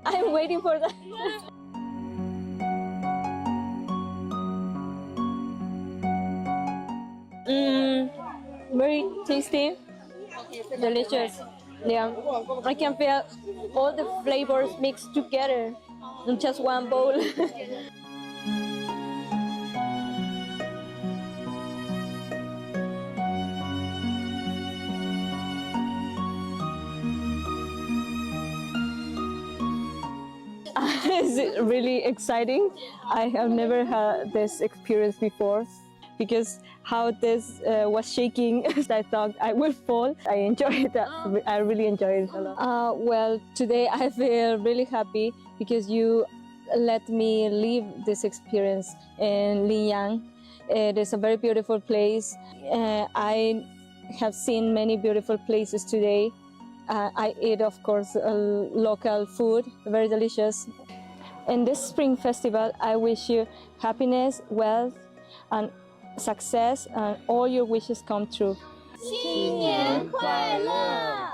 I'm waiting for that. Very tasty, delicious. Yeah, I can feel all the flavors mixed together in just one bowl. It's really exciting. I have never had this experience before because how this was shaking, I thought I would fall. I enjoyed that. I really enjoyed it a lot. Well, today I feel really happy because you let me live this experience in Liyang. It is a very beautiful place. I have seen many beautiful places today. I ate, of course, local food, very delicious. In this spring festival, I wish you happiness, wealth, and success, and all your wishes come true. 新年快乐！